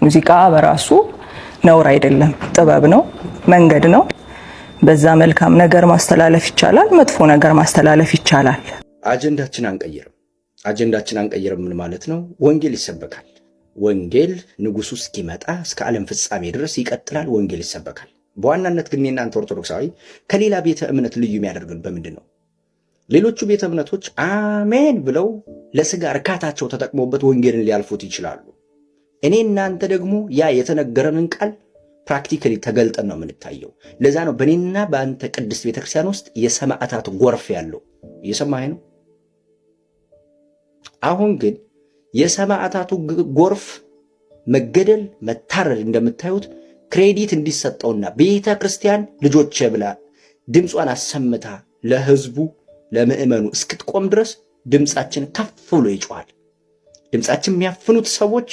ሙዚቃ በራሱ ነውር አይደለም፣ ጥበብ ነው፣ መንገድ ነው። በዛ መልካም ነገር ማስተላለፍ ይቻላል፣ መጥፎ ነገር ማስተላለፍ ይቻላል። አጀንዳችን አንቀይርም ምን ማለት ነው? ወንጌል ይሰበካል። ወንጌል ንጉሱ እስኪመጣ እስከ ዓለም ፍጻሜ ድረስ ይቀጥላል። ወንጌል ይሰበካል። በዋናነት ግን እናንተ ኦርቶዶክሳዊ ከሌላ ቤተ እምነት ልዩ የሚያደርግን በምንድን ነው? ሌሎቹ ቤተ እምነቶች አሜን ብለው ለስጋ እርካታቸው ተጠቅመውበት ወንጌልን ሊያልፉት ይችላሉ። እኔ እናንተ ደግሞ ያ የተነገረንን ቃል ፕራክቲካሊ ተገልጠን ነው የምንታየው። ለዛ ነው በእኔና በአንተ ቅድስት ቤተክርስቲያን ውስጥ የሰማዕታት ጎርፍ ያለው። እየሰማኸኝ ነው? አሁን ግን የሰማዕታቱ ጎርፍ መገደል፣ መታረድ እንደምታዩት ክሬዲት እንዲሰጠውና ቤተ ክርስቲያን ልጆቼ ብላ ድምጿን አሰምታ ለህዝቡ ለምእመኑ እስክትቆም ድረስ ድምፃችን ከፍ ብሎ ይጮሃል። ድምፃችን የሚያፍኑት ሰዎች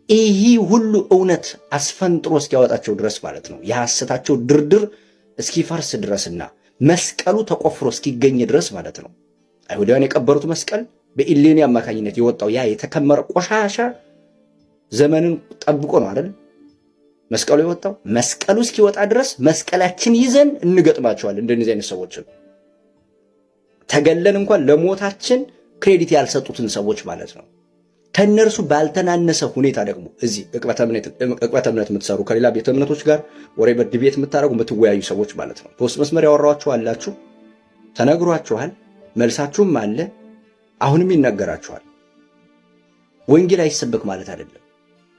ይህ ሁሉ እውነት አስፈንጥሮ እስኪያወጣቸው ድረስ ማለት ነው፣ የሐሰታቸው ድርድር እስኪፈርስ ድረስና መስቀሉ ተቆፍሮ እስኪገኝ ድረስ ማለት ነው። አይሁዳውያን የቀበሩት መስቀል በኢሌኒ አማካኝነት የወጣው ያ የተከመረ ቆሻሻ ዘመንን ጠብቆ ነው አይደል መስቀሉ የወጣው። መስቀሉ እስኪወጣ ድረስ መስቀላችን ይዘን እንገጥማቸዋለን። እንደነዚህ አይነት ሰዎችን ተገለን እንኳን ለሞታችን ክሬዲት ያልሰጡትን ሰዎች ማለት ነው። ከነርሱ ባልተናነሰ ሁኔታ ደግሞ እዚህ ዕቅበተ እምነት የምትሰሩ ከሌላ ቤተ እምነቶች ጋር ወሬ በድቤት የምታደርጉ የምትወያዩ ሰዎች ማለት ነው። በውስጥ መስመር ያወራኋችሁ አላችሁ፣ ተነግሯችኋል፣ መልሳችሁም አለ፣ አሁንም ይነገራችኋል። ወንጌል አይሰበክ ማለት አይደለም።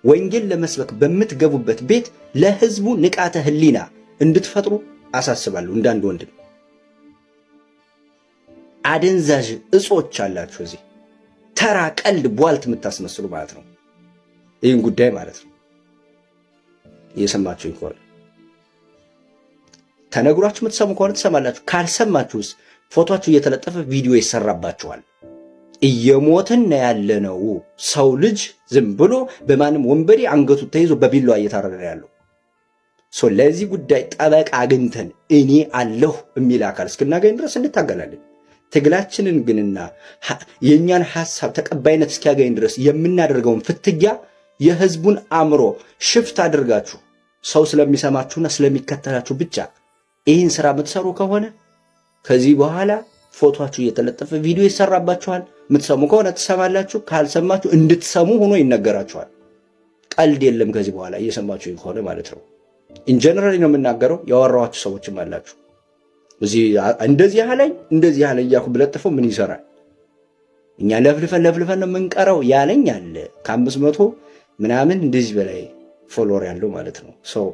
ወንጌል ለመስበክ በምትገቡበት ቤት ለህዝቡ ንቃተ ህሊና እንድትፈጥሩ አሳስባለሁ። እንዳንድ ወንድም አደንዛዥ እጾች አላችሁ እዚህ ተራ ቀልድ ቧልት የምታስመስሉ ማለት ነው። ይህን ጉዳይ ማለት ነው እየሰማችሁ ከሆነ ተነግሯችሁ የምትሰሙ ከሆነ ትሰማላችሁ። ካልሰማችሁስ ፎቶአችሁ እየተለጠፈ ቪዲዮ ይሰራባችኋል። እየሞትን ያለነው ሰው ልጅ ዝም ብሎ በማንም ወንበዴ አንገቱ ተይዞ በቢላዋ እየታረደ ያለው ሰው። ለዚህ ጉዳይ ጠበቃ አግኝተን እኔ አለሁ የሚል አካል እስክናገኝ ድረስ እንታገላለን። ትግላችንን ግንና የኛን ሐሳብ ተቀባይነት እስኪያገኝ ድረስ የምናደርገውን ፍትጊያ የህዝቡን አእምሮ ሽፍት አድርጋችሁ ሰው ስለሚሰማችሁና ስለሚከተላችሁ ብቻ ይህን ስራ የምትሰሩ ከሆነ ከዚህ በኋላ ፎቶአችሁ እየተለጠፈ ቪዲዮ ይሰራባችኋል። የምትሰሙ ከሆነ ትሰማላችሁ፣ ካልሰማችሁ እንድትሰሙ ሆኖ ይነገራችኋል። ቀልድ የለም ከዚህ በኋላ እየሰማችሁ ከሆነ ማለት ነው። ኢንጀነራሊ ነው የምናገረው። ያወራኋችሁ ሰዎችም አላችሁ እዚህ እንደዚህ ያለኝ እያልኩ ብለጥፈው ምን ይሰራል? እኛ ለፍልፈን ነው የምንቀረው ያለኝ አለ ከ500 ምናምን እንደዚህ በላይ ፎሎወር ያለው ማለት ነው። ሰው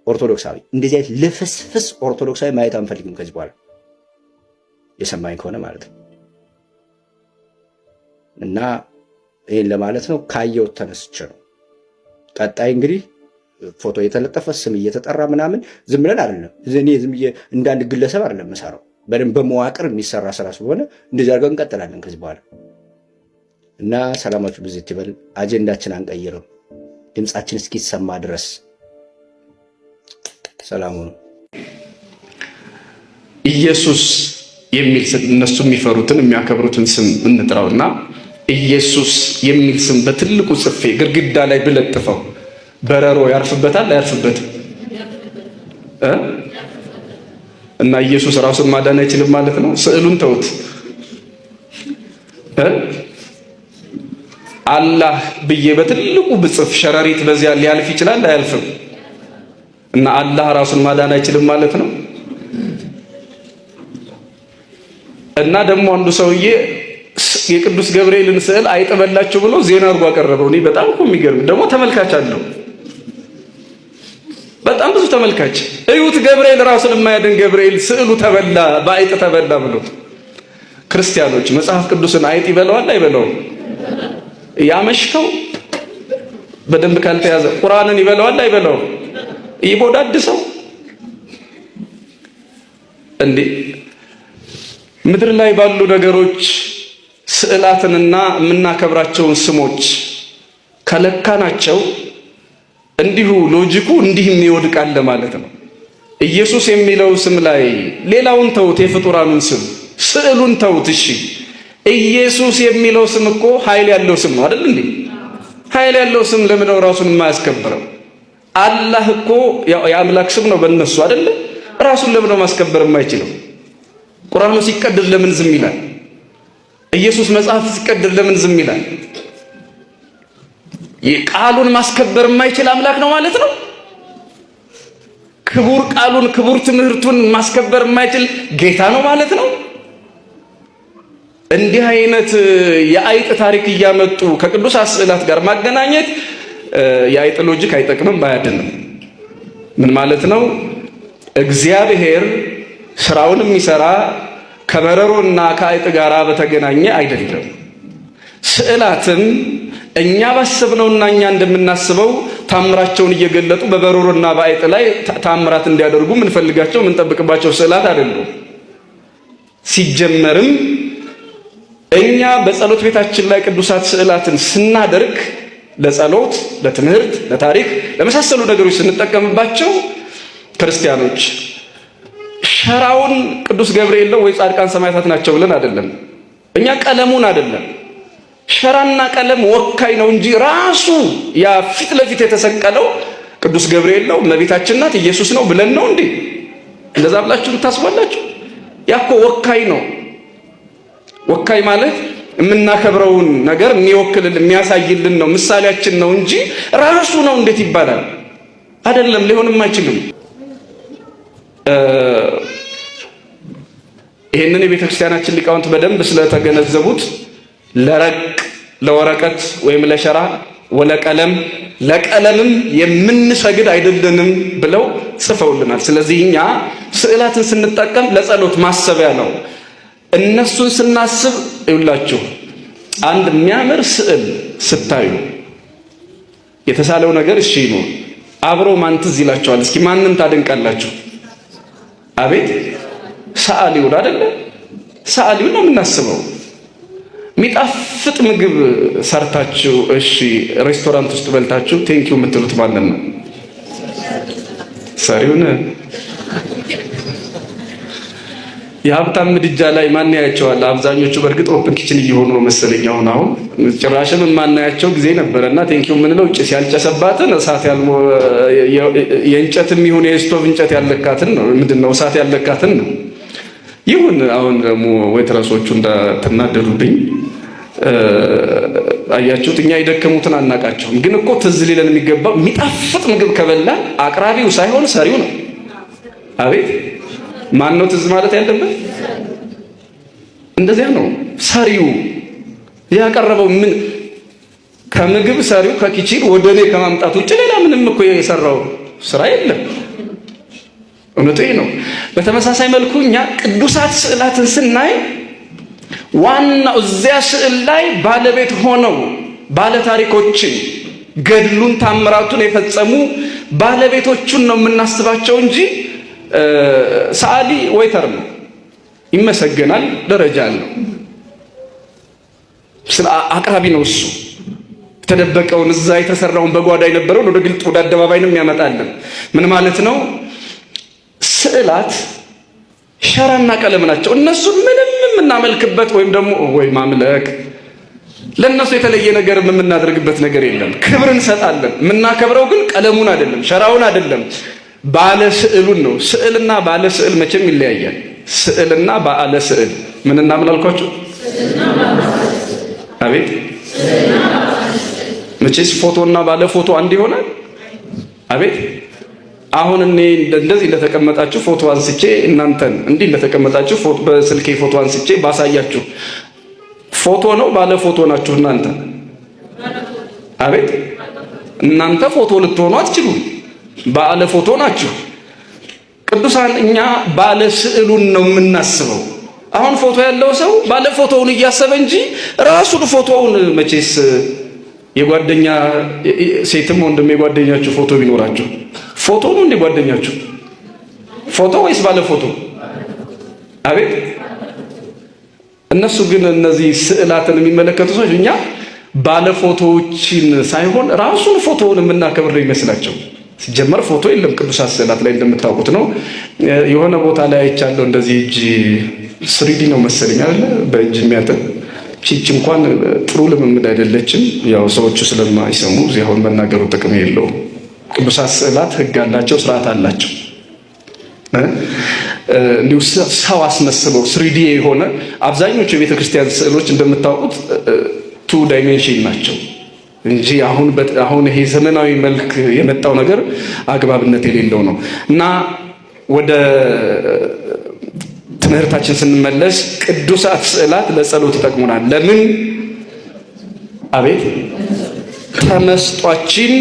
ኦርቶዶክሳዊ እንደዚህ አይነት ልፍስፍስ ኦርቶዶክሳዊ ማየት አንፈልግም ከዚህ በኋላ የሰማኝ ከሆነ ማለት ነው። እና ይሄን ለማለት ነው። ካየው ተነስቼ ነው። ቀጣይ እንግዲህ ፎቶ የተለጠፈ ስም እየተጠራ ምናምን ዝም ብለን አይደለም። እኔ ዝም ብዬ እንዳንድ ግለሰብ አይደለም የምሰራው፣ በደንብ በመዋቅር የሚሰራ ስራ ስለሆነ እንደዚህ አድርገን እንቀጥላለን ከዚህ በኋላ። እና ሰላማችሁ ብዝት ይበል። አጀንዳችን አንቀይርም፣ ድምፃችን እስኪሰማ ድረስ ሰላሙ ነው። ኢየሱስ የሚል ስም እነሱ የሚፈሩትን የሚያከብሩትን ስም እንጥራውና ኢየሱስ የሚል ስም በትልቁ ጽፌ ግድግዳ ላይ ብለጥፈው በረሮ ያርፍበታል አያርፍበትም? እና ኢየሱስ ራሱን ማዳን አይችልም ማለት ነው? ስዕሉን ተውት። አላህ ብዬ በትልቁ ብጽፍ ሸረሪት በዚያ ሊያልፍ ይችላል አያልፍም? እና አላህ ራሱን ማዳን አይችልም ማለት ነው? እና ደግሞ አንዱ ሰውዬ የቅዱስ ገብርኤልን ስዕል አይጥበላችሁ ብሎ ዜና አድርጎ አቀረበው። እኔ በጣም እኮ የሚገርም ደግሞ ተመልካች አለው፣ በጣም ብዙ ተመልካች። እዩት፣ ገብርኤል ራሱን የማያድን ገብርኤል ስዕሉ ተበላ፣ በአይጥ ተበላ ብሎ። ክርስቲያኖች መጽሐፍ ቅዱስን አይጥ ይበላዋል አይበላውም? ያመሽከው በደንብ ካልተያዘ ቁርአንን ይበላዋል አይበላውም? ይቦዳድሰው እንዴ? ምድር ላይ ባሉ ነገሮች ስዕላትንና የምናከብራቸውን ስሞች ከለካናቸው እንዲሁ ሎጂኩ እንዲህም ይወድቃል ማለት ነው። ኢየሱስ የሚለው ስም ላይ ሌላውን ተውት፣ የፍጡራኑን ስም ስዕሉን ተውት። እሺ ኢየሱስ የሚለው ስም እኮ ኃይል ያለው ስም ነው አይደል እንዴ? ኃይል ያለው ስም ለምን ነው ራሱን የማያስከብረው? አላህ እኮ የአምላክ ስም ነው በእነሱ አይደለ? ራሱን ለምን ነው ማስከበር የማይችለው? ቁርአኑ ሲቀድር ለምን ዝም ይላል? ኢየሱስ መጽሐፍ ሲቀድር ለምን ዝም ይላል? ቃሉን ማስከበር የማይችል አምላክ ነው ማለት ነው። ክቡር ቃሉን ክቡር ትምህርቱን ማስከበር የማይችል ጌታ ነው ማለት ነው። እንዲህ አይነት የአይጥ ታሪክ እያመጡ ከቅዱሳት ስዕላት ጋር ማገናኘት የአይጥ ሎጂክ አይጠቅምም፣ አያድንም። ምን ማለት ነው? እግዚአብሔር ስራውን የሚሰራ ከበረሮና ከአይጥ ጋር በተገናኘ አይደለም። ስዕላትም እኛ ባሰብነውና እኛ እንደምናስበው ታምራቸውን እየገለጡ በበረሮና በአይጥ ላይ ታምራት እንዲያደርጉ ምንፈልጋቸው ምንጠብቅባቸው ስዕላት አይደሉም። ሲጀመርም እኛ በጸሎት ቤታችን ላይ ቅዱሳት ስዕላትን ስናደርግ ለጸሎት፣ ለትምህርት፣ ለታሪክ፣ ለመሳሰሉ ነገሮች ስንጠቀምባቸው ክርስቲያኖች ሸራውን ቅዱስ ገብርኤል ነው ወይ ጻድቃን ሰማዕታት ናቸው ብለን አይደለም። እኛ ቀለሙን አይደለም፣ ሸራና ቀለም ወካይ ነው እንጂ ራሱ ያ ፊት ለፊት የተሰቀለው ቅዱስ ገብርኤል ነው፣ እመቤታችን ናት፣ ኢየሱስ ነው ብለን ነው እንዴ? እንደዛ ብላችሁ ታስባላችሁ? ያኮ ወካይ ነው። ወካይ ማለት የምናከብረውን ነገር የሚወክልልን የሚያሳይልን ነው፣ ምሳሌያችን ነው እንጂ ራሱ ነው እንዴት ይባላል? አይደለም፣ ሊሆንም አይችልም። ይሄንን የቤተ ክርስቲያናችን ሊቃውንት በደንብ ስለተገነዘቡት ለወረቀት ወይም ለሸራ ወለቀለም ለቀለምም የምንሰግድ አይደለንም ብለው ጽፈውልናል። ስለዚህ እኛ ስዕላትን ስንጠቀም ለጸሎት ማሰቢያ ነው። እነሱን ስናስብ ይውላችሁ አንድ የሚያምር ስዕል ስታዩ የተሳለው ነገር እሺ ነው፣ አብሮ ማን ትዝ ይላችኋል? እስኪ ማንን ታደንቃላችሁ? አቤት ሰዓሊውን አይደለ? ሰዓሊውን ነው የምናስበው። የሚጣፍጥ ምግብ ሰርታችሁ እሺ ሬስቶራንት ውስጥ በልታችሁ ቴንኪው የምትሉት ማንን ነው? ሰሪውን። የሀብታም ምድጃ ላይ ማን ያያቸዋል? አብዛኞቹ በእርግጥ ኦፕን ኪችን እየሆኑ ነው መሰለኝ። አሁን ጭራሽም የማናያቸው ጊዜ ነበረና ቴንኪው የምንለው ጭስ ያልጨሰባትን እሳት የእንጨትም ይሁን የስቶቭ እንጨት ያለካትን ነው። ምንድነው እሳት ያለካትን ነው። ይሁን አሁን ደግሞ ወይትረሶቹ እንዳትናደዱብኝ አያችሁት፣ እኛ የደከሙትን አናቃቸውም። ግን እኮ ትዝ ሊለን የሚገባው የሚጣፍጥ ምግብ ከበላ አቅራቢው ሳይሆን ሰሪው ነው። አቤት ማን ነው ትዝ ማለት ያለበት? እንደዚያ ነው። ሰሪው ያቀረበው ምን ከምግብ ሰሪው ከኪችን ወደ እኔ ከማምጣት ውጭ ሌላ ምንም እኮ የሰራው ስራ የለም። እውነቱ ነው። በተመሳሳይ መልኩ እኛ ቅዱሳት ስዕላትን ስናይ ዋናው እዚያ ስዕል ላይ ባለቤት ሆነው ባለታሪኮችን ገድሉን ታምራቱን የፈጸሙ ባለቤቶቹን ነው የምናስባቸው እንጂ ሰዓሊ ወይተር ነው፣ ይመሰገናል፣ ደረጃ አለው፣ አቅራቢ ነው። እሱ የተደበቀውን እዛ የተሰራውን በጓዳ የነበረውን ወደ ግልጥ ወደ አደባባይ ነው የሚያመጣልን። ምን ማለት ነው? ስዕላት ሸራና ቀለም ናቸው። እነሱን ምንም የምናመልክበት ወይም ደግሞ ወይ ማምለክ ለነሱ የተለየ ነገር የምናደርግበት ነገር የለም። ክብር እንሰጣለን። የምናከብረው ግን ቀለሙን አይደለም፣ ሸራውን አይደለም፣ ባለ ስዕሉን ነው። ስዕልና ባለ ስዕል መቼም ይለያያል። ስዕልና ባለ ስዕል ምን እናምላልኳቸው? አቤት መቼስ ፎቶና ባለ ፎቶ አንድ ይሆናል? አቤት አሁን እኔ እንደዚህ እንደተቀመጣችሁ ፎቶ አንስቼ እናንተን እንዲህ እንደተቀመጣችሁ በስልኬ ፎቶ አንስቼ ባሳያችሁ ፎቶ ነው ባለ ፎቶ ናችሁ እናንተ? አቤት እናንተ ፎቶ ልትሆኑ አትችሉም፣ ባለ ፎቶ ናችሁ። ቅዱሳን እኛ ባለ ስዕሉን ነው የምናስበው። አሁን ፎቶ ያለው ሰው ባለ ፎቶውን እያሰበ እንጂ ራሱን ፎቶውን መቼስ የጓደኛ ሴትም ወንድም የጓደኛችሁ ፎቶ ቢኖራችሁ ፎቶ ነው እንደ ጓደኛችሁ ፎቶ ወይስ ባለ ፎቶ? አቤት እነሱ ግን እነዚህ ስዕላትን የሚመለከቱ ሰዎች እኛ ባለ ፎቶዎችን ሳይሆን ራሱን ፎቶውን የምናከብር ነው ይመስላቸው። ሲጀመር ፎቶ የለም ቅዱሳት ስዕላት ላይ እንደምታውቁት ነው። የሆነ ቦታ ላይ አይቻለሁ እንደዚህ እጅ ስሪዲ ነው መሰለኝ አይደል? በእጅ የሚያጥን ቺች እንኳን ጥሩ ልምምድ አይደለችም። ያው ሰዎቹ ስለማይሰሙ እዚህ አሁን መናገሩ ጥቅም የለውም። ቅዱሳት ስዕላት ሕግ አላቸው፣ ስርዓት አላቸው። እንዲሁ ሰው አስመስለው 3D የሆነ አብዛኞቹ የቤተ ክርስቲያን ስዕሎች እንደምታውቁት 2 ዳይሜንሽን ናቸው እንጂ አሁን ይሄ ዘመናዊ መልክ የመጣው ነገር አግባብነት የሌለው ነው። እና ወደ ትምህርታችን ስንመለስ ቅዱሳት ስዕላት ለጸሎት ይጠቅሙናል። ለምን? አቤት ተመስጧችን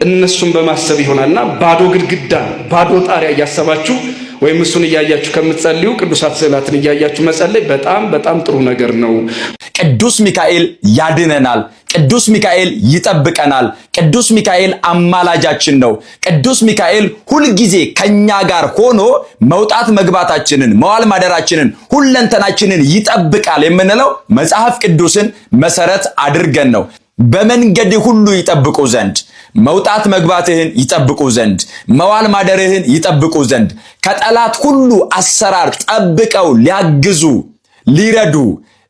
እነሱን በማሰብ ይሆናልና ባዶ ግድግዳ ባዶ ጣሪያ እያሰባችሁ ወይም እሱን እያያችሁ ከምትጸልዩ ቅዱሳት ስዕላትን እያያችሁ መጸለይ በጣም በጣም ጥሩ ነገር ነው። ቅዱስ ሚካኤል ያድነናል። ቅዱስ ሚካኤል ይጠብቀናል። ቅዱስ ሚካኤል አማላጃችን ነው። ቅዱስ ሚካኤል ሁልጊዜ ከኛ ጋር ሆኖ መውጣት መግባታችንን፣ መዋል ማደራችንን፣ ሁለንተናችንን ይጠብቃል የምንለው መጽሐፍ ቅዱስን መሰረት አድርገን ነው። በመንገድ ሁሉ ይጠብቁ ዘንድ፣ መውጣት መግባትህን ይጠብቁ ዘንድ፣ መዋል ማደርህን ይጠብቁ ዘንድ፣ ከጠላት ሁሉ አሰራር ጠብቀው ሊያግዙ ሊረዱ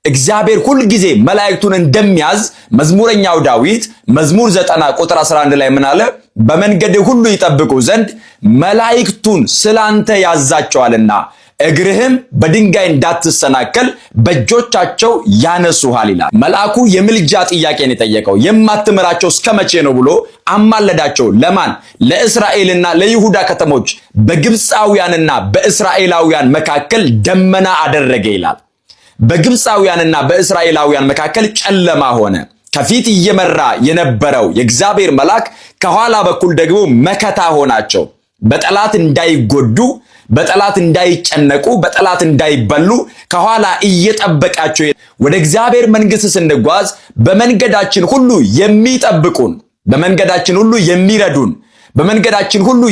እግዚአብሔር ሁልጊዜ መላእክቱን እንደሚያዝ መዝሙረኛው ዳዊት መዝሙር 90 ቁጥር 11 ላይ ምን አለ? በመንገድ ሁሉ ይጠብቁ ዘንድ መላእክቱን ስላንተ ያዛቸዋልና እግርህም በድንጋይ እንዳትሰናከል በእጆቻቸው ያነሱሃል ይላል። መልአኩ የምልጃ ጥያቄን የጠየቀው የማትምራቸው እስከመቼ ነው ብሎ አማለዳቸው። ለማን? ለእስራኤልና ለይሁዳ ከተሞች በግብፃውያንና በእስራኤላውያን መካከል ደመና አደረገ ይላል። በግብፃውያንና በእስራኤላውያን መካከል ጨለማ ሆነ። ከፊት እየመራ የነበረው የእግዚአብሔር መልአክ ከኋላ በኩል ደግሞ መከታ ሆናቸው። በጠላት እንዳይጎዱ፣ በጠላት እንዳይጨነቁ፣ በጠላት እንዳይበሉ ከኋላ እየጠበቃቸው ወደ እግዚአብሔር መንግሥት ስንጓዝ በመንገዳችን ሁሉ የሚጠብቁን፣ በመንገዳችን ሁሉ የሚረዱን፣ በመንገዳችን ሁሉ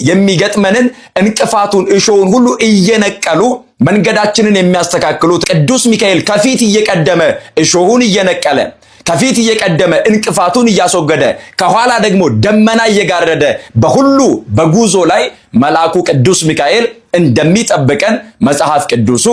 የሚገጥመንን እንቅፋቱን እሾውን ሁሉ እየነቀሉ መንገዳችንን የሚያስተካክሉት ቅዱስ ሚካኤል ከፊት እየቀደመ እሾሁን እየነቀለ ከፊት እየቀደመ እንቅፋቱን እያስወገደ ከኋላ ደግሞ ደመና እየጋረደ በሁሉ በጉዞ ላይ መልአኩ ቅዱስ ሚካኤል እንደሚጠብቀን መጽሐፍ ቅዱሱ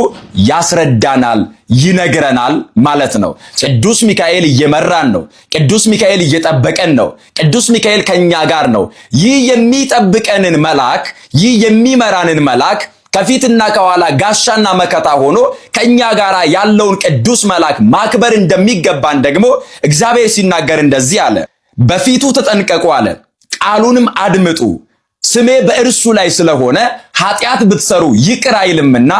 ያስረዳናል፣ ይነግረናል ማለት ነው። ቅዱስ ሚካኤል እየመራን ነው። ቅዱስ ሚካኤል እየጠበቀን ነው። ቅዱስ ሚካኤል ከኛ ጋር ነው። ይህ የሚጠብቀንን መልአክ፣ ይህ የሚመራንን መልአክ ከፊትና ከኋላ ጋሻና መከታ ሆኖ ከኛ ጋር ያለውን ቅዱስ መልአክ ማክበር እንደሚገባን ደግሞ እግዚአብሔር ሲናገር እንደዚህ አለ። በፊቱ ተጠንቀቁ አለ፣ ቃሉንም አድምጡ፣ ስሜ በእርሱ ላይ ስለሆነ ኃጢአት ብትሰሩ ይቅር አይልምና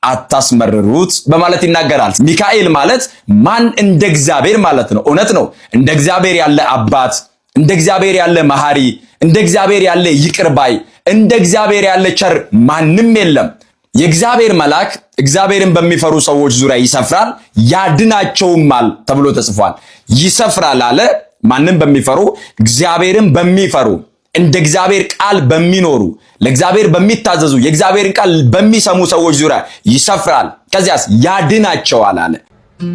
አታስመርሩት በማለት ይናገራል። ሚካኤል ማለት ማን? እንደ እግዚአብሔር ማለት ነው። እውነት ነው። እንደ እግዚአብሔር ያለ አባት፣ እንደ እግዚአብሔር ያለ መሐሪ፣ እንደ እግዚአብሔር ያለ ይቅር ባይ፣ እንደ እግዚአብሔር ያለ ቸር ማንም የለም። የእግዚአብሔር መልአክ እግዚአብሔርን በሚፈሩ ሰዎች ዙሪያ ይሰፍራል ያድናቸውማል ተብሎ ተጽፏል። ይሰፍራል አለ ማንም በሚፈሩ እግዚአብሔርን በሚፈሩ እንደ እግዚአብሔር ቃል በሚኖሩ ለእግዚአብሔር በሚታዘዙ የእግዚአብሔርን ቃል በሚሰሙ ሰዎች ዙሪያ ይሰፍራል። ከዚያስ ያድናቸዋል አለ።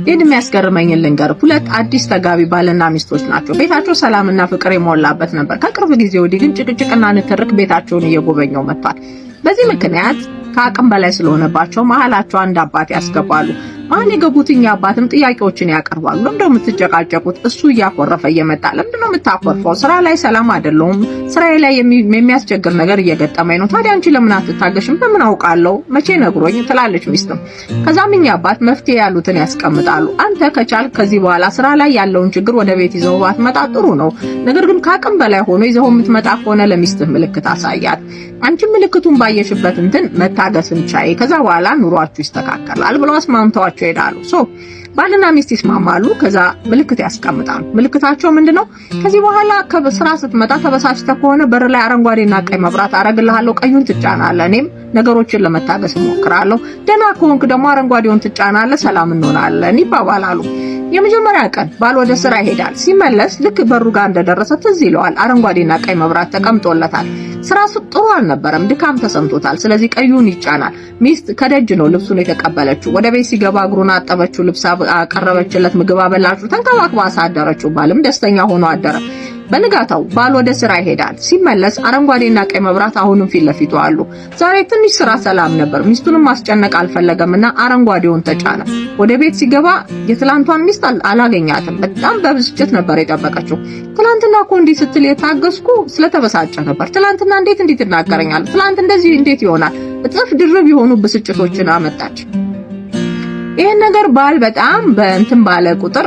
ይህን የሚያስገርመኝን ልንገር። ሁለት አዲስ ተጋቢ ባልና ሚስቶች ናቸው። ቤታቸው ሰላምና ፍቅር የሞላበት ነበር። ከቅርብ ጊዜ ወዲህ ግን ጭቅጭቅና ንትርክ ቤታቸውን እየጎበኘው መጥቷል። በዚህ ምክንያት ከአቅም በላይ ስለሆነባቸው መሀላቸው አንድ አባት ያስገባሉ። ማን የገቡትኛ አባትም ጥያቄዎችን ያቀርባሉ። ለምንድነው የምትጨቃጨቁት? እሱ እያኮረፈ እየመጣ ለምንድነው የምታኮርፈው? ስራ ላይ ሰላም አይደለሁም፣ ስራዬ ላይ የሚያስቸግር ነገር እየገጠመኝ ነው። ታዲያ አንቺ ለምን አትታገሽም? በምን አውቃለሁ፣ መቼ ነግሮኝ ትላለች ሚስትም። ከዛምኛ አባት መፍትሄ ያሉትን ያስቀምጣሉ። አንተ ከቻል ከዚህ በኋላ ስራ ላይ ያለውን ችግር ወደ ቤት ይዘው ባትመጣ ጥሩ ነው። ነገር ግን ከአቅም በላይ ሆኖ ይዘው የምትመጣ ከሆነ ለሚስትህ ምልክት አሳያት። አንቺ ምልክቱን ባየሽበት እንትን መታገስን ቻይ። ከዛ በኋላ ኑሯችሁ ይስተካከላል ብለው አስማምተዋቸው ይሄዳሉ። ባልና ሚስት ይስማማሉ። ከዛ ምልክት ያስቀምጣሉ። ምልክታቸው ምንድነው? ከዚህ በኋላ ከስራ ስትመጣ ተበሳጭተህ ከሆነ በር ላይ አረንጓዴና ቀይ መብራት አረግልሃለሁ፣ ቀዩን ትጫናለህ፣ እኔም ነገሮችን ለመታገስ እሞክራለሁ። ደህና ከሆንክ ደግሞ አረንጓዴውን ትጫናለህ፣ ሰላም እንሆናለን ይባባላሉ። የመጀመሪያ ቀን ባል ወደ ስራ ይሄዳል። ሲመለስ ልክ በሩ ጋር እንደደረሰ ትዝ ይለዋል፣ አረንጓዴና ቀይ መብራት ተቀምጦለታል። ስራ ጥሩ አልነበረም፣ ድካም ተሰምቶታል። ስለዚህ ቀዩን ይጫናል። ሚስት ከደጅ ነው ልብሱን የተቀበለችው። ወደ ቤት ሲገባ እግሩን አጠበችው፣ ልብስ አቀረበችለት፣ ምግብ አበላችሁ፣ ተንከባክባ አሳደረችው። ባልም ደስተኛ ሆኖ አደረ። በንጋታው ባል ወደ ስራ ይሄዳል። ሲመለስ አረንጓዴና ቀይ መብራት አሁንም ፊት ለፊቱ አሉ። ዛሬ ትንሽ ስራ ሰላም ነበር። ሚስቱንም ማስጨነቅ አልፈለገምና አረንጓዴውን ተጫነ። ወደ ቤት ሲገባ የትላንቷን ሚስት አላገኛትም። በጣም በብስጭት ነበር የጠበቀችው። ትላንትና እኮ እንዲህ ስትል የታገስኩ ስለተበሳጨ ነበር። ትላንትና እንዴት ትናገረኛለህ? ትላንት እንደዚህ እንዴት ይሆናል? እጥፍ ድርብ የሆኑ ብስጭቶችን አመጣች። ይሄን ነገር ባል በጣም በእንትን ባለ ቁጥር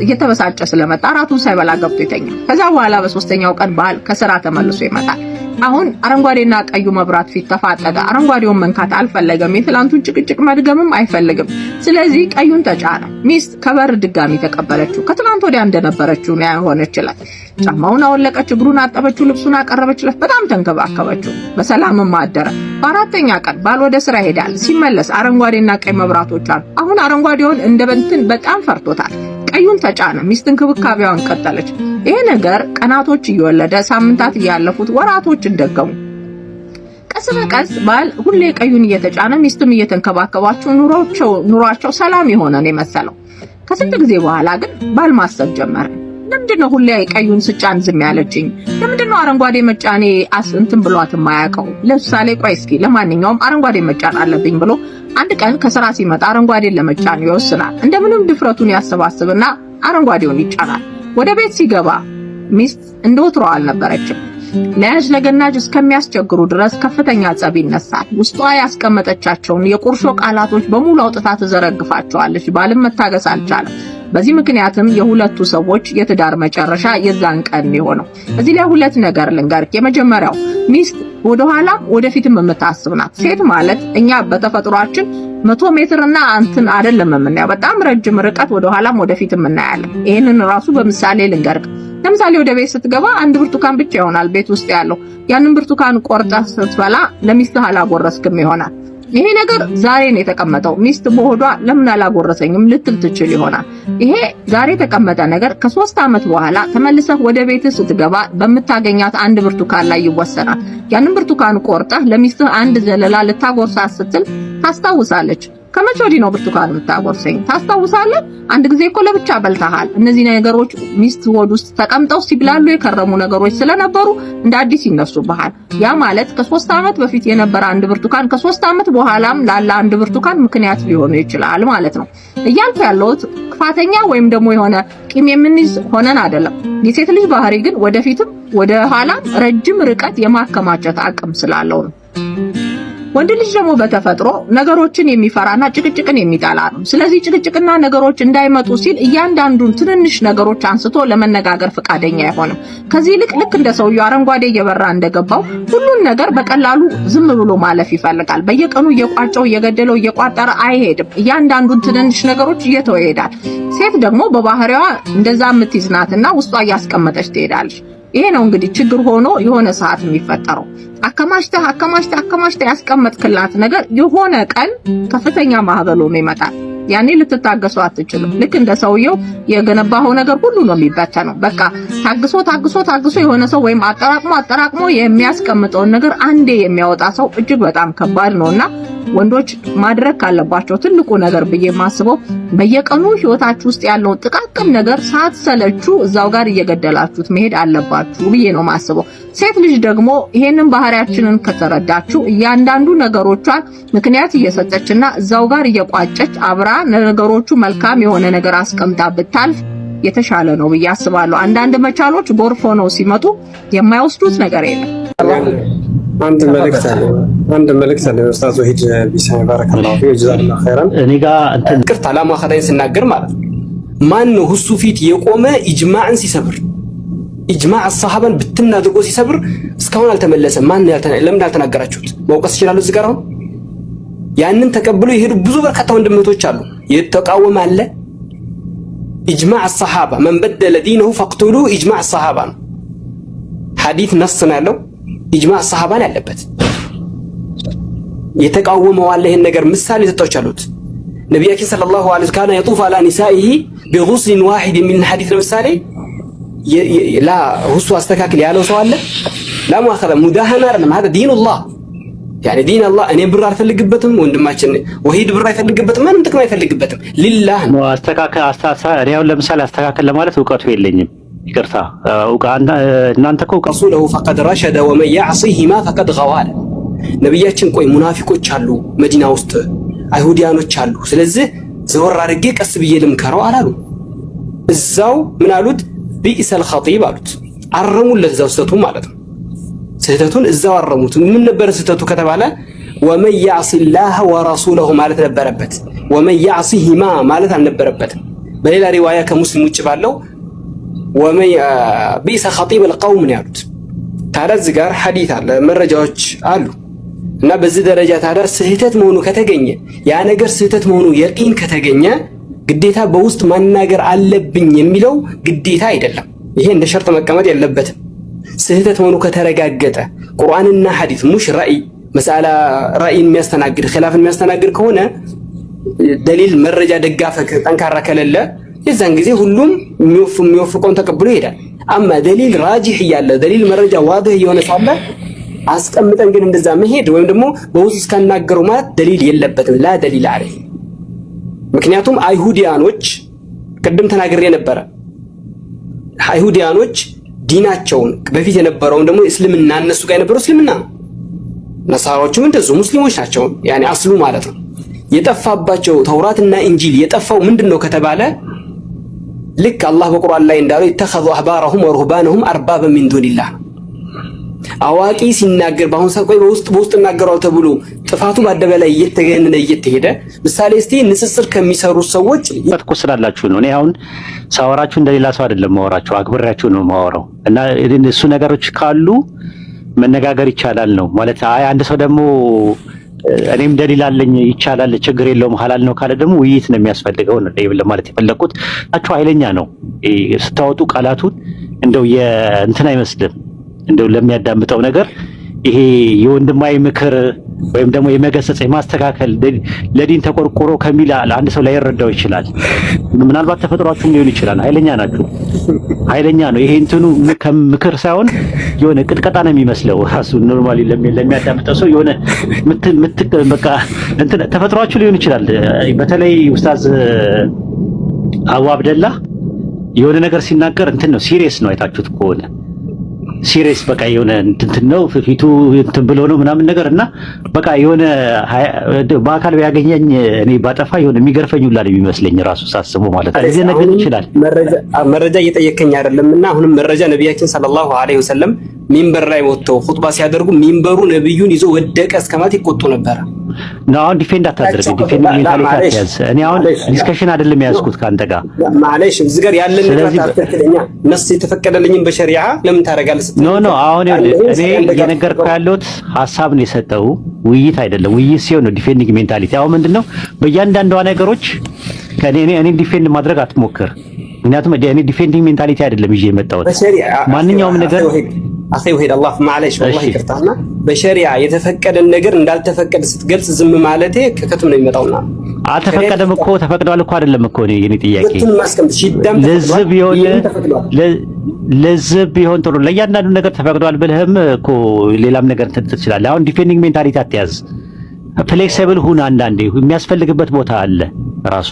እየተበሳጨ ስለመጣ ራቱን ሳይበላ ገብቶ ይተኛል። ከዛ በኋላ በሶስተኛው ቀን ባል ከስራ ተመልሶ ይመጣል። አሁን አረንጓዴና ቀዩ መብራት ፊት ተፋጠጠ። አረንጓዴውን መንካት አልፈለገም። የትላንቱን ጭቅጭቅ መድገምም አይፈልግም። ስለዚህ ቀዩን ተጫነ። ሚስት ከበር ድጋሚ ተቀበለችው። ከትላንት ወዲያ እንደነበረችው ነው የሆነችላት። ጫማውን አወለቀች፣ እግሩን አጠበችው፣ ልብሱን አቀረበችለት፣ በጣም ተንከባከበችው። በሰላምም አደረ። በአራተኛ ቀን ባል ወደ ስራ ሄዳል። ሲመለስ አረንጓዴና ቀይ መብራቶች አሉ። አሁን አረንጓዴውን እንደበንትን በጣም ፈርቶታል። ቀዩን ተጫነ። ሚስት እንክብካቤዋን ቀጠለች። ይሄ ነገር ቀናቶች እየወለደ ሳምንታት እያለፉት ወራቶችን ደገሙ። ቀስ በቀስ ባል ሁሌ ቀዩን እየተጫነ ሚስትም እየተንከባከባቸው ኑሯቸው ሰላም የሆነ ነው የመሰለው። ከስንት ጊዜ በኋላ ግን ባል ማሰብ ጀመረ። ለምንድነው ሁሌ ቀዩን ስጫን ዝም ያለችኝ? ለምንድነው አረንጓዴ መጫኔ እንትን ብሏት የማያውቀው? ለምሳሌ ቆይ እስኪ ለማንኛውም አረንጓዴ መጫን አለብኝ ብሎ አንድ ቀን ከስራ ሲመጣ አረንጓዴን ለመጫን ይወስናል። እንደምንም ድፍረቱን ያሰባስብና አረንጓዴውን ይጫናል። ወደ ቤት ሲገባ ሚስት እንደወትሮው አልነበረችም። ለያዥ ለገናጅ እስከሚያስቸግሩ ድረስ ከፍተኛ ጸብ ይነሳል። ውስጧ ያስቀመጠቻቸውን የቁርሾ ቃላቶች በሙሉ አውጥታ ትዘረግፋቸዋለች። ባልም መታገስ አልቻለም። በዚህ ምክንያትም የሁለቱ ሰዎች የትዳር መጨረሻ የዛን ቀን የሆነው። እዚህ ላይ ሁለት ነገር ልንገርክ። የመጀመሪያው ሚስት ወደኋላ ወደፊትም የምታስብ ናት። ሴት ማለት እኛ በተፈጥሯችን 100 ሜትርና አንተን አይደለም የምናየው፣ በጣም ረጅም ርቀት ወደኋላም ወደፊትም እናያለን። ይሄንን ራሱ በምሳሌ ልንገርክ። ለምሳሌ ወደ ቤት ስትገባ አንድ ብርቱካን ብቻ ይሆናል ቤት ውስጥ ያለው። ያንን ብርቱካን ቆርጠህ ስትበላ ለሚስትህ አላጎረስክም ይሆናል። ይሄ ነገር ዛሬ ነው የተቀመጠው። ሚስት በሆዷ ለምን አላጎረሰኝም ልትል ትችል ይሆናል። ይሄ ዛሬ የተቀመጠ ነገር ከ3 ዓመት በኋላ ተመልሰህ ወደ ቤት ስትገባ በምታገኛት አንድ ብርቱካን ላይ ይወሰናል። ያንን ብርቱካን ቆርጠህ ለሚስትህ አንድ ዘለላ ልታጎርሳት ስትል ታስታውሳለች። ከመቼ ወዲህ ነው ብርቱካን የምታጎርሰኝ? ታስታውሳለህ? አንድ ጊዜ እኮ ለብቻ በልተሃል። እነዚህ ነገሮች ሚስት ሆድ ውስጥ ተቀምጠው ሲብላሉ የከረሙ ነገሮች ስለነበሩ እንደ አዲስ ይነሱብሃል። ያ ማለት ከ3 ዓመት በፊት የነበረ አንድ ብርቱካን ከ3 ዓመት በኋላም ላለ አንድ ብርቱካን ምክንያት ሊሆን ይችላል ማለት ነው። እያልኩ ያለሁት ክፋተኛ ወይም ደግሞ የሆነ ቂም የምንይዝ ሆነን አይደለም። የሴት ልጅ ባህሪ ግን ወደፊትም ወደ ኋላም ረጅም ርቀት የማከማቸት አቅም ስላለው ነው። ወንድ ልጅ ደግሞ በተፈጥሮ ነገሮችን የሚፈራና ጭቅጭቅን የሚጠላ ነው። ስለዚህ ጭቅጭቅና ነገሮች እንዳይመጡ ሲል እያንዳንዱን ትንንሽ ነገሮች አንስቶ ለመነጋገር ፈቃደኛ አይሆንም። ከዚህ ይልቅ ልክ እንደ ሰውየው አረንጓዴ እየበራ እንደገባው ሁሉን ነገር በቀላሉ ዝም ብሎ ማለፍ ይፈልጋል። በየቀኑ እየቋጨው እየገደለው እየቋጠረ አይሄድም። እያንዳንዱን ትንንሽ ነገሮች እየተወ ይሄዳል። ሴት ደግሞ በባህሪዋ እንደዛ የምትይዝናትና ውስጧ እያስቀመጠች ትሄዳለች። ይሄ ነው እንግዲህ ችግር ሆኖ የሆነ ሰዓት የሚፈጠረው። አከማሽታ ያስቀመጥክላት ነገር የሆነ ቀን ከፍተኛ ማዕበል ሆኖ ይመጣል። ያኔ ልትታገሱ አትችልም። ልክ እንደ ሰውየው የገነባው ነገር ሁሉ ነው የሚበተነው። በቃ ታግሶ የሆነ ሰው ወይም አጠራቅሞ የሚያስቀምጠውን ነገር አንዴ የሚያወጣ ሰው እጅግ በጣም ከባድ ነውና ወንዶች ማድረግ ካለባቸው ትልቁ ነገር ብዬ ማስበው በየቀኑ ህይወታችሁ ውስጥ ያለው ጥቃቅን ነገር ሳትሰለቹ እዛው ጋር እየገደላችሁት መሄድ አለባችሁ ብዬ ነው ማስበው። ሴት ልጅ ደግሞ ይሄንን ባህሪያችንን ከተረዳችሁ እያንዳንዱ ነገሮቿን ምክንያት እየሰጠችና እዛው ጋር እየቋጨች አብራ ነገሮቹ መልካም የሆነ ነገር አስቀምጣ ብታልፍ የተሻለ ነው ብዬ አስባለሁ። አንዳንድ መቻሎች ጎርፍ ሆነው ሲመጡ የማይወስዱት ነገር የለም። አንድ መልእክት አለ ኡስታዝ ወሂድ ቢሰማ ባረከላሁ ፊ ጀዛከላሁ ኸይራን። እኔ ጋር እንትን ቅርታ አላማ ኸዳይ ስናገር ማለት ማን ነው ሁሱ ፊት የቆመ ኢጅማዕን ሲሰብር ኢጅማዕ አስሐባን ብትና አድርጎ ሲሰብር እስካሁን አልተመለሰም። ማን ለምን አልተናገራችሁት? መውቀስ ይችላል። እዚህ ጋር አሁን ያንን ተቀብሎ የሄዱ ብዙ በርካታ ወንድሞች አሉ። የተቃወመ አለ። ኢጅማዕ አስሐባ መን በደለ ዲነሁ ፈቅቱሉ ኢጅማዕ አስሐባ ነው። ሐዲስ ነስ ነው ያለው። ኢጅማዕ አስሐባን ያለበት የተቃወመው አለ። ይሄን ነገር ምሳሌ ሰጣዎች አሉት። ነብያችን ሰለላሁ ዐለይሂ ወሰለም ካነ የጡፍ አላ ኒሳኢሂ ቢጉስል ዋሂድ ሚን ሐዲስ ለምሳሌ ላ ሁሱ አስተካክል ያለው ሰው አለ። ላ ሙአኸዘ ሙዳሃና አይደለም። هذا دين الله يعني دين الله እኔ ብር አልፈልግበትም፣ ወንድማችን ወሂድ ብር አይፈልግበትም፣ ማንም ጥቅም አይፈልግበትም። ሊላህ ነው አስተካከል እኔ አሁን ለምሳሌ አስተካከል ለማለት ዕውቀቱ የለኝም። ይቅርታ እናንተ እኮ ረሱለሁ ፈቀድ ረሸደ ወመን ያዕሲሂማ ፈቀድ ገዋል። ነቢያችን ቆይ ሙናፊቆች አሉ መዲና ውስጥ አይሁዲያኖች አሉ፣ ስለዚህ ዘወር አድርጌ ቀስ ብዬ ልምከረው አላሉ። እዛው ምን አሉት? ቢእሰል ኸጢብ አሉት። አረሙለት እዛው ስህተቱን ማለት ነው። ስህተቱን እዛው አረሙት። ምን ነበር ስህተቱ ከተባለ ወመን ያዕሲላህ ወረሱለሁ ማለት ነበረበት። ወመን ያዕሲሂማ ማለት አልነበረበትም። በሌላ ሪዋያ ከሙስሊም ውጭ ባለው ወመን ቢእሰ ኸጢበል ቀውም ነው ያሉት። ታዲያ እዚህ ጋር ሐዲስ አለ፣ መረጃዎች አሉ እና በዚህ ደረጃ ታዲያ ስህተት መሆኑ ከተገኘ ያ ነገር ስህተት መሆኑ የቂን ከተገኘ ግዴታ በውስጥ ማናገር አለብኝ የሚለው ግዴታ አይደለም። ይሄ እንደ ሸርጥ መቀመጥ የለበትም። ስህተት መሆኑ ከተረጋገጠ ቁርአንና ሐዲስ ሙሽ ራእይ መሳላ ራእይን የሚያስተናግድ ኺላፍን የሚያስተናግድ ከሆነ ደሊል መረጃ ደጋፈ ጠንካራ ከሌለ የዛን ጊዜ ሁሉም የሚወፍቀውን ተቀብሎ ይሄዳል። አማ ደሊል ራጂህ እያለ ደሊል መረጃ ዋድህ የሆነ ሳለ አስቀምጠን ግን እንደዛ መሄድ ወይም ደግሞ በውስጥ እስካናገረው ማለት ደሊል የለበትም። ላ ደሊል አለይ። ምክንያቱም አይሁዲያኖች ቅድም ተናግሬ ነበረ። አይሁዲያኖች ዲናቸውን በፊት የነበረውን ደግሞ እስልምና እነሱ ጋር የነበረው እስልምና ነው። ነሳራዎቹም እንደዚሁ ሙስሊሞች ናቸው። ያኔ አስሉ ማለት ነው። የጠፋባቸው ተውራትና እንጂል የጠፋው ምንድነው ከተባለ ልክ አላህ በቁርአን ላይ እንዳለው ይተኸዙ አህባረሁም ወሩህባነሁም አርባበ ሚን ዱኒላህ። አዋቂ ሲናገር በአሁን ሰዓት ቆይ በውስጥ እናገረው ተብሎ ጥፋቱ በአደባባይ እየተገነነ እየተሄደ ምሳሌ እስቲ ንጽጽር ከሚሰሩ ሰዎች ተጥቆ ስላላችሁ ነው። እኔ አሁን ሳወራችሁ እንደሌላ ሰው አይደለም ማወራችሁ፣ አክብሬያችሁ ነው ማወራው እና እሱ ነገሮች ካሉ መነጋገር ይቻላል ነው ማለት። አይ አንድ ሰው ደግሞ እኔም ደሊል አለኝ ይቻላል ችግር የለውም ሐላል ነው ካለ ደግሞ ውይይት ነው የሚያስፈልገው ነው ለማለት የፈለኩት። አቹ ኃይለኛ ነው ስታወጡ ቃላቱን እንደው የእንትን አይመስልም። እንደው ለሚያዳምጠው ነገር ይሄ የወንድማዊ ምክር ወይም ደግሞ የመገሰጽ የማስተካከል ለዲን ተቆርቆሮ ከሚል አንድ ሰው ላይ ይረዳው ይችላል። ምናልባት ተፈጥሯችሁም ሊሆን ይችላል። ኃይለኛ ናችሁ። ኃይለኛ ነው ይሄ እንትኑ ምክር ሳይሆን የሆነ ቅጥቀጣ ነው የሚመስለው ራሱ ኖርማሊ ለሚያዳምጠው ሰው የሆነ በቃ እንትን ተፈጥሯችሁ ሊሆን ይችላል። በተለይ ኡስታዝ አቡ አብደላ የሆነ ነገር ሲናገር እንትን ነው ሲሪየስ ነው። አይታችሁት ከሆነ ሲሪየስ በቃ የሆነ እንትን ነው ፊቱ እንትን ብሎ ነው ምናምን ነገር እና በቃ የሆነ በአካል ቢያገኘኝ እኔ ባጠፋ የሆነ የሚገርፈኝ ሁላ ነው የሚመስለኝ ራሱ ሳስበው ማለት ነው። እዚህ ነገር ይችላል። መረጃ እየጠየከኝ አይደለምና አሁንም መረጃ ነብያችን ሰለላሁ ዐለይሂ ወሰለም ሚንበር ላይ ወጥተው ኹጥባ ሲያደርጉ ሚንበሩ ነብዩን ይዞ ወደቀ እስከማለት ይቆጡ ነበር። ነው አሁን ዲፌንድ አታደርግ፣ ዲፌንድ ሜንታሊቲ አትያዝ። እኔ አሁን ዲስከሽን አይደለም ያዝኩት ካንተ ጋር ማለሽ እዚህ ጋር ያለን ነገር ታፈክለኛ ነስ የተፈቀደልኝን በሸሪዓ ለምን ታረጋለህ? ኖ አሁን እኔ እየነገርኩህ ያለሁት ሀሳብ ነው የሰጠው ውይይት አይደለም። ውይይት ሲሆን ነው ዲፌንዲንግ ሜንታሊቲ። አሁን ምንድነው በእያንዳንዷ ነገሮች እኔ ዲፌንድ ማድረግ አትሞክር። ምክንያቱም እኔ ዲፌንዲንግ ሜንታሊቲ አይደለም ይዤ የመጣሁት ማንኛውም ነገር አኺ ወሂድ አላህ ማለሽ ወላሂ ይቅርታና በሸሪዓ የተፈቀደን ነገር እንዳልተፈቀደ ስትገልጽ ዝም ማለቴ ከከትም ነው የሚመጣውና አልተፈቀደም እኮ ተፈቅዷል እኮ አይደለም እኮ ነው የኔ ጥያቄ። ለዝብ ቢሆን ጥሩ ለእያንዳንዱ ነገር ተፈቅዷል ብለህም እኮ ሌላም ነገር ትችላለህ። አሁን ዲፌንዲንግ ሜንታሊቲ አትያዝ። ፍሌክሲብል ሁን። አንዳንዴ የሚያስፈልግበት ቦታ አለ። ራሱ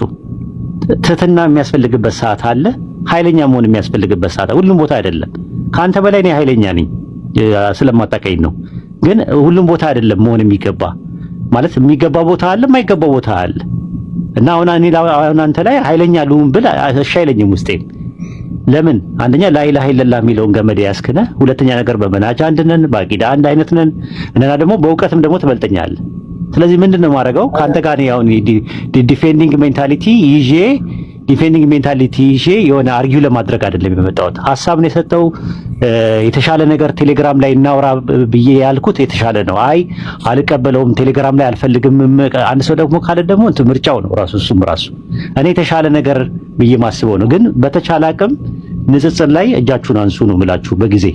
ትህትና የሚያስፈልግበት ሰዓት አለ። ኃይለኛ መሆን የሚያስፈልግበት ሰዓት ሁሉም ቦታ አይደለም። ከአንተ በላይ እኔ ኃይለኛ ነኝ ስለማታውቀኝ ነው። ግን ሁሉም ቦታ አይደለም መሆን የሚገባ ማለት የሚገባ ቦታ አለ፣ የማይገባ ቦታ አለ። እና አሁን አንተ ላይ ኃይለኛ ልሁን ብል እሺ አይለኝም ውስጤን። ለምን? አንደኛ ላኢላሃ ኢለላህ የሚለውን ገመድ ያስክነ፣ ሁለተኛ ነገር በመናጃ አንድ ነን፣ በአቂዳ አንድ አይነት ነን፣ እና ደግሞ በእውቀትም ደግሞ ትበልጠኛለህ። ስለዚህ ምንድነው ማረጋው ካንተ ጋር ነው አሁን ዲፌንዲንግ ሜንታሊቲ ይዤ የሆነ አርጊው ለማድረግ አይደለም የመጣሁት። ሐሳብ ነው የሰጠው። የተሻለ ነገር ቴሌግራም ላይ እናውራ ብዬ ያልኩት የተሻለ ነው። አይ አልቀበለውም፣ ቴሌግራም ላይ አልፈልግም። አንድ ሰው ደግሞ ካለ ደግሞ እንትን ምርጫው ነው ራሱ። እሱም ራሱ እኔ የተሻለ ነገር ብዬ ማስበው ነው። ግን በተቻለ አቅም ንጽጽር ላይ እጃችሁን አንሱ ነው የምላችሁ። በጊዜ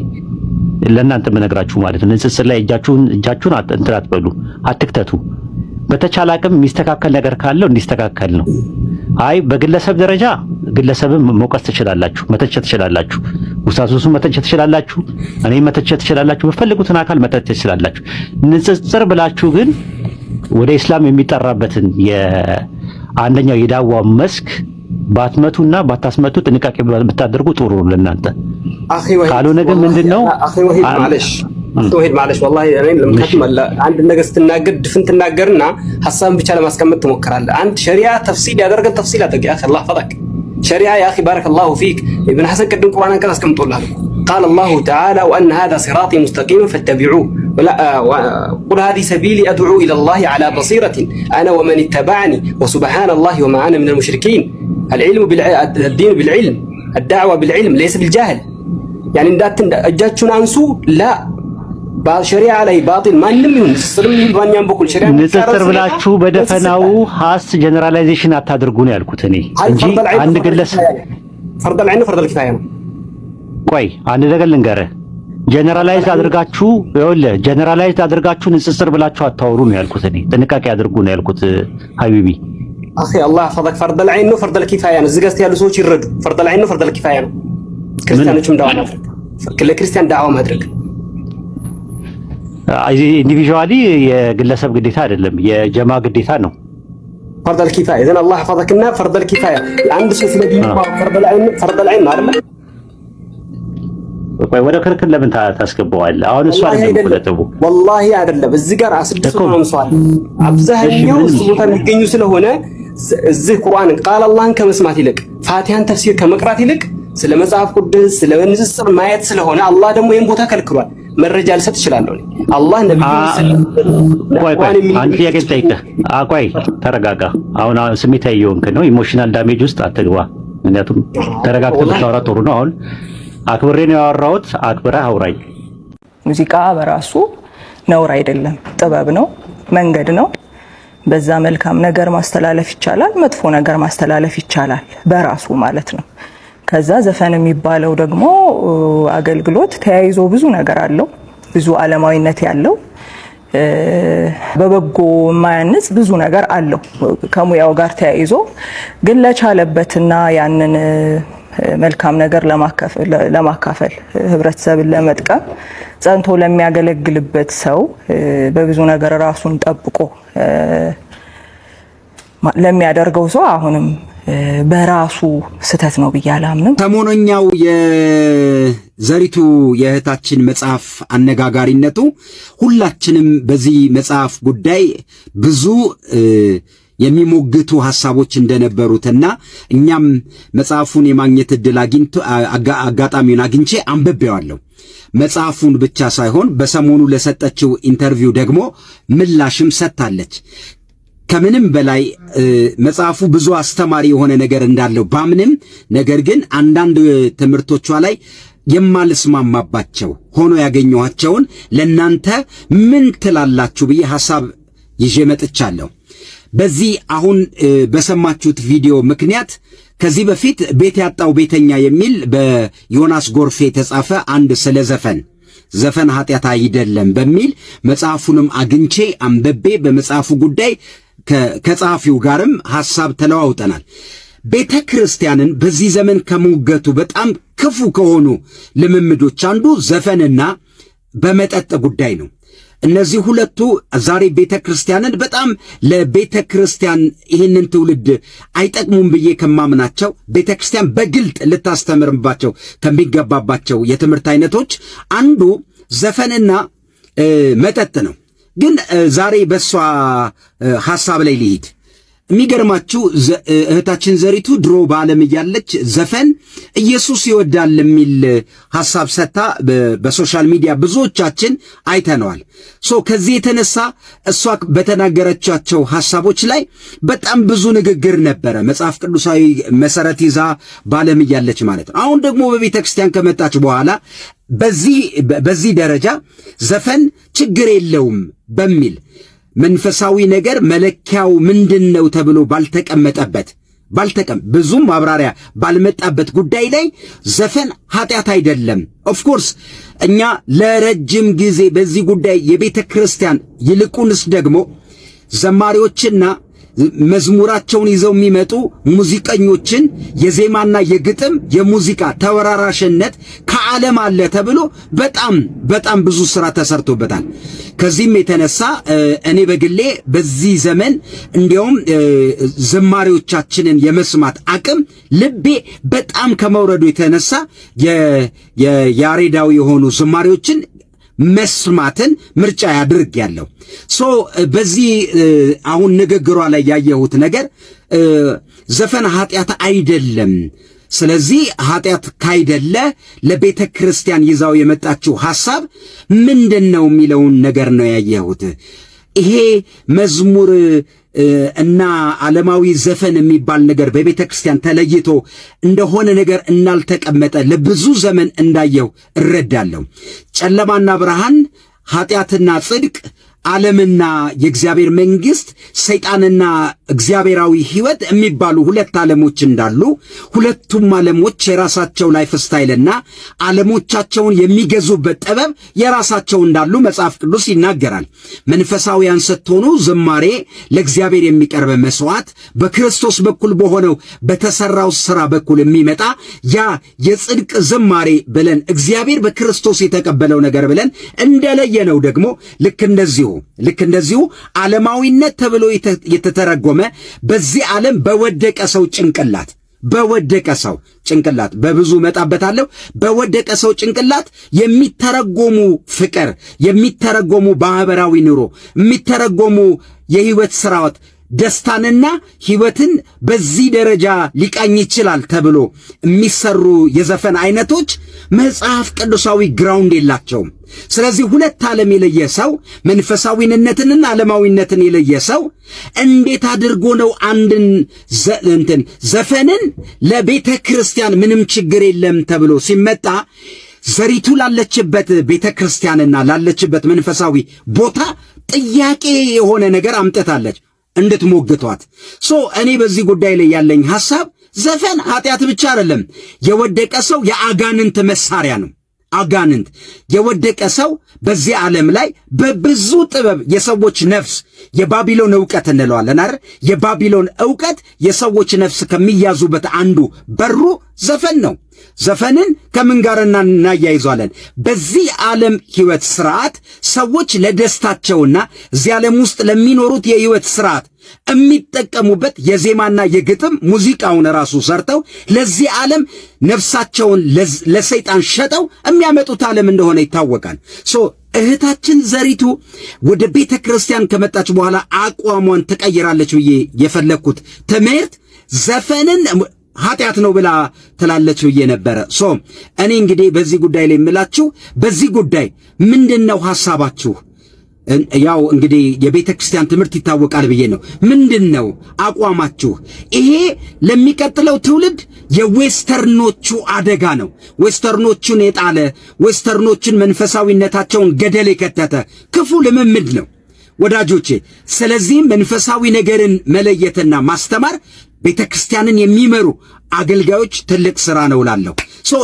ለእናንተ የምነግራችሁ ማለት ነው። ንጽጽር ላይ እጃችሁን እንትን አትበሉ፣ አትክተቱ። በተቻለ አቅም የሚስተካከል ነገር ካለው እንዲስተካከል ነው። አይ በግለሰብ ደረጃ ግለሰብን መውቀስ ትችላላችሁ፣ መተቸት ትችላላችሁ፣ ኡስታዙን መተቸት ትችላላችሁ፣ እኔ መተቸት ትችላላችሁ፣ በፈልጉትን አካል መተቸት ትችላላችሁ። ንጽጽር ብላችሁ ግን ወደ እስላም የሚጠራበትን የአንደኛው የዳዋ መስክ ባትመቱና ባታስመቱ ጥንቃቄ ብታደርጉ ጥሩ ነው ለእናንተ። ካልሆነ ግን ምንድነው አኺ ወሂድ ማለሽ والله እኔ ለምታክም አንድ ነገር ስትናገር ድፍን ትናገርና ሐሳብን ብቻ ለማስቀመጥ ትሞክራለህ። አንድ ሸሪዓ ተፍሲል ያደረገን ተፍሲል አድርግ يا اخي الله فضلك شريعه يا اخي بارك الله فيك ابن حسن قدم قرآن كذا اسكمطولها قال الله تعالى وان هذا صراطي مستقيما فاتبعوه ولا قل هذه سبيلي ادعو الى الله على بصيرة انا ومن اتبعني وسبحان الله وما انا من المشركين. العلم الدين بالعلم الدعوه بالعلم ليس بالجهل يعني እጃችሁን አንሱ لا በሸሪዓ ላይ ባጢል ማንም ይሁን ስርም ባኛም በኩል ሸሪዓ ንጽጽር ብላችሁ በደፈናው ሀስ ጀነራላይዜሽን አታድርጉ ነው ያልኩት እኔ እንጂ አንድ ግለሰብ ፈርድ العين ፈርድ الكفايه ነው። ቆይ አንድ ነገር ልንገርህ ጀነራላይዝ አድርጋችሁ ይኸውልህ ጀነራላይዝ አድርጋችሁ ንጽጽር ብላችሁ አታወሩ ነው ያልኩት እኔ ጥንቃቄ አድርጉ ነው ያልኩት ሀቢቢ አኺ الله فضلك فرض العين ነው فرض الكفايه ነው። እዚህ ጋር ያሉ ሰዎች ይረዱ فرض العين ነው فرض الكفايه ነው። ክርስቲያኖችም ዳዋ ማድረግ ለክርስቲያን ዳዋ ማድረግ ኢንዲቪጁዋሊ የግለሰብ ግዴታ አይደለም የጀማ ግዴታ ነው። فرض الكفايه اذا الله حفظكنا فرض الكفايه አንድ ሰው ስለዚህ فرض العين ነው አይደል? ቆይ ወደ ክርክር ለምን ታስገባዋለህ? አሁን እሱ አይደለም ኩለተቡ والله አይደለም እዚህ ጋር አስደስቶ ነው እንሷል አብዛኛው እሱ ቦታ የሚገኙ ስለሆነ እዚህ ቁርአን ቃል አላህን ከመስማት ይልቅ ፋቲሃን ተፍሲር ከመቅራት ይልቅ ስለ መጽሐፍ ቅዱስ ስለ ንጽጽር ማየት ስለሆነ አላህ ደግሞ ይሄን ቦታ ከልክሏል። መረጃ ልሰጥ እችላለሁ አላህ ነብዩ ቆይ አንተ ያገጠይከ ቆይ ተረጋጋ። አሁን ስሜታዊ የሆንክ ነው ኢሞሽናል ዳሜጅ ውስጥ አትግባ። ምክንያቱም ተረጋግተህ ብታወራ ጥሩ ነው። አሁን አክብሬ ነው ያወራሁት አክብረህ አውራኝ። ሙዚቃ በራሱ ነውር አይደለም ጥበብ ነው መንገድ ነው። በዛ መልካም ነገር ማስተላለፍ ይቻላል መጥፎ ነገር ማስተላለፍ ይቻላል በራሱ ማለት ነው። ከዛ ዘፈን የሚባለው ደግሞ አገልግሎት ተያይዞ ብዙ ነገር አለው ብዙ ዓለማዊነት ያለው በበጎ ማያንጽ ብዙ ነገር አለው ከሙያው ጋር ተያይዞ ግን ለቻለበትና ያንን መልካም ነገር ለማካፈል ህብረተሰብን ለመጥቀም ጸንቶ ለሚያገለግልበት ሰው በብዙ ነገር ራሱን ጠብቆ ለሚያደርገው ሰው አሁንም በራሱ ስተት ነው ብያላምንም። ሰሞነኛው የዘሪቱ የእህታችን መጽሐፍ አነጋጋሪነቱ ሁላችንም በዚህ መጽሐፍ ጉዳይ ብዙ የሚሞግቱ ሐሳቦች እንደነበሩትና እኛም መጽሐፉን የማግኘት እድል አጋጣሚውን አግኝቼ አንብቤዋለሁ። መጽሐፉን ብቻ ሳይሆን በሰሞኑ ለሰጠችው ኢንተርቪው ደግሞ ምላሽም ሰጥታለች። ከምንም በላይ መጽሐፉ ብዙ አስተማሪ የሆነ ነገር እንዳለው ባምንም ነገር ግን አንዳንድ ትምህርቶቿ ላይ የማልስማማባቸው ሆኖ ያገኘኋቸውን ለናንተ ምን ትላላችሁ ብዬ ሐሳብ ይዤ መጥቻለሁ። በዚህ አሁን በሰማችሁት ቪዲዮ ምክንያት ከዚህ በፊት ቤት ያጣው ቤተኛ የሚል በዮናስ ጎርፌ የተጻፈ አንድ ስለ ዘፈን ኃጢአት አይደለም በሚል መጽሐፉንም አግኝቼ አንብቤ በመጽሐፉ ጉዳይ ከጸሐፊው ጋርም ሐሳብ ተለዋውጠናል። ቤተ ክርስቲያንን በዚህ ዘመን ከሞገቱ በጣም ክፉ ከሆኑ ልምምዶች አንዱ ዘፈንና በመጠጥ ጉዳይ ነው። እነዚህ ሁለቱ ዛሬ ቤተ ክርስቲያንን በጣም ለቤተ ክርስቲያን ይህንን ትውልድ አይጠቅሙም ብዬ ከማምናቸው ቤተ ክርስቲያን በግልጥ ልታስተምርባቸው ከሚገባባቸው የትምህርት አይነቶች አንዱ ዘፈንና መጠጥ ነው። ግን ዛሬ በሷ ሐሳብ ላይ ልሂድ። የሚገርማችሁ እህታችን ዘሪቱ ድሮ በዓለም እያለች ዘፈን ኢየሱስ ይወዳል የሚል ሐሳብ ሰጥታ በሶሻል ሚዲያ ብዙዎቻችን አይተነዋል። ከዚህ የተነሳ እሷ በተናገረቻቸው ሐሳቦች ላይ በጣም ብዙ ንግግር ነበረ፣ መጽሐፍ ቅዱሳዊ መሰረት ይዛ በዓለም እያለች ማለት ነው። አሁን ደግሞ በቤተ ክርስቲያን ከመጣች በኋላ በዚህ ደረጃ ዘፈን ችግር የለውም በሚል መንፈሳዊ ነገር መለኪያው ምንድነው ተብሎ ብዙም ማብራሪያ ባልመጣበት ጉዳይ ላይ ዘፈን ኃጢአት አይደለም። ኦፍ ኮርስ እኛ ለረጅም ጊዜ በዚህ ጉዳይ የቤተ ክርስቲያን ይልቁንስ ደግሞ ዘማሪዎችና መዝሙራቸውን ይዘው የሚመጡ ሙዚቀኞችን የዜማና የግጥም የሙዚቃ ተወራራሽነት ከዓለም አለ ተብሎ በጣም ብዙ ስራ ተሰርቶበታል። ከዚህም የተነሳ እኔ በግሌ በዚህ ዘመን እንዲያውም ዝማሬዎቻችንን የመስማት አቅም ልቤ በጣም ከመውረዱ የተነሳ የያሬዳዊ የሆኑ ዝማሬዎችን መስማትን ምርጫ ያድርግ ያለው በዚህ አሁን ንግግሯ ላይ ያየሁት ነገር ዘፈን ኃጢአት አይደለም። ስለዚህ ኃጢአት ካይደለ ለቤተ ክርስቲያን ይዛው የመጣችው ሐሳብ ምንድነው የሚለውን ነገር ነው ያየሁት። ይሄ መዝሙር እና ዓለማዊ ዘፈን የሚባል ነገር በቤተ ክርስቲያን ተለይቶ እንደሆነ ነገር እናልተቀመጠ ለብዙ ዘመን እንዳየው እረዳለሁ። ጨለማና ብርሃን፣ ኃጢአትና ጽድቅ፣ ዓለምና የእግዚአብሔር መንግስት፣ ሰይጣንና እግዚአብሔራዊ ሕይወት የሚባሉ ሁለት ዓለሞች እንዳሉ ሁለቱም ዓለሞች የራሳቸው ላይፍ ስታይልና ዓለሞቻቸውን የሚገዙበት ጥበብ የራሳቸው እንዳሉ መጽሐፍ ቅዱስ ይናገራል። መንፈሳዊያን ስትሆኑ ዝማሬ ለእግዚአብሔር የሚቀርብ መስዋዕት በክርስቶስ በኩል በሆነው በተሰራው ሥራ በኩል የሚመጣ ያ የጽድቅ ዝማሬ ብለን እግዚአብሔር በክርስቶስ የተቀበለው ነገር ብለን እንደለየነው ደግሞ ልክ እንደዚሁ ዓለማዊነት ተብሎ የተተረጎመ በዚህ ዓለም በወደቀ ሰው ጭንቅላት በብዙ መጣበታለሁ። በወደቀ ሰው ጭንቅላት የሚተረጎሙ ፍቅር፣ የሚተረጎሙ ማህበራዊ ኑሮ፣ የሚተረጎሙ የህይወት ስራዎት ደስታንና ህይወትን በዚህ ደረጃ ሊቃኝ ይችላል ተብሎ የሚሰሩ የዘፈን አይነቶች መጽሐፍ ቅዱሳዊ ግራውንድ የላቸውም። ስለዚህ ሁለት ዓለም የለየ ሰው መንፈሳዊነትንና ዓለማዊነትን የለየ ሰው እንዴት አድርጎ ነው አንድን ዘፈንን ለቤተ ክርስቲያን ምንም ችግር የለም ተብሎ ሲመጣ ዘሪቱ ላለችበት ቤተ ክርስቲያንና ላለችበት መንፈሳዊ ቦታ ጥያቄ የሆነ ነገር አምጥታለች እንድትሞግቷት። እኔ በዚህ ጉዳይ ላይ ያለኝ ሐሳብ ዘፈን ኃጢአት ብቻ አይደለም፣ የወደቀ ሰው የአጋንንት መሳሪያ ነው። አጋንንት የወደቀ ሰው በዚህ ዓለም ላይ በብዙ ጥበብ የሰዎች ነፍስ የባቢሎን ዕውቀት እንለዋለን አይደል? የባቢሎን ዕውቀት የሰዎች ነፍስ ከሚያዙበት አንዱ በሩ ዘፈን ነው። ዘፈንን ከምን ጋር እናያይዟለን? በዚህ ዓለም ሕይወት ሥርዓት ሰዎች ለደስታቸውና እዚህ ዓለም ውስጥ ለሚኖሩት የሕይወት ሥርዓት የሚጠቀሙበት የዜማና የግጥም ሙዚቃውን ራሱ ሰርተው ለዚህ ዓለም ነፍሳቸውን ለሰይጣን ሸጠው የሚያመጡት ዓለም እንደሆነ ይታወቃል። እህታችን ዘሪቱ ወደ ቤተ ክርስቲያን ከመጣች በኋላ አቋሟን ትቀይራለች ብዬ የፈለግኩት ትምህርት ዘፈንን ኃጢአት ነው ብላ ትላለች ብዬ ነበረ። እኔ እንግዲህ በዚህ ጉዳይ ላይ የምላችሁ በዚህ ጉዳይ ምንድነው ሐሳባችሁ? ያው እንግዲህ የቤተ ክርስቲያን ትምህርት ይታወቃል ብዬ ነው። ምንድነው አቋማችሁ? ይሄ ለሚቀጥለው ትውልድ የዌስተርኖቹ አደጋ ነው። ዌስተርኖቹን የጣለ ዌስተርኖቹን መንፈሳዊነታቸውን ገደል የከተተ ክፉ ልምምድ ነው ወዳጆቼ። ስለዚህ መንፈሳዊ ነገርን መለየትና ማስተማር ቤተ ክርስቲያንን የሚመሩ አገልጋዮች ትልቅ ሥራ ነው እላለሁ።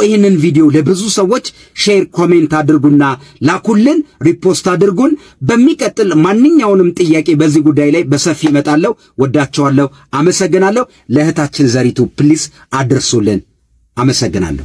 ይህንን ቪዲዮ ለብዙ ሰዎች ሼር፣ ኮሜንት አድርጉና ላኩልን፣ ሪፖስት አድርጉን። በሚቀጥል ማንኛውንም ጥያቄ በዚህ ጉዳይ ላይ በሰፊ እመጣለሁ። ወዳቸዋለሁ። አመሰግናለሁ። ለእህታችን ዘሪቱ ፕሊስ አድርሱልን። አመሰግናለሁ።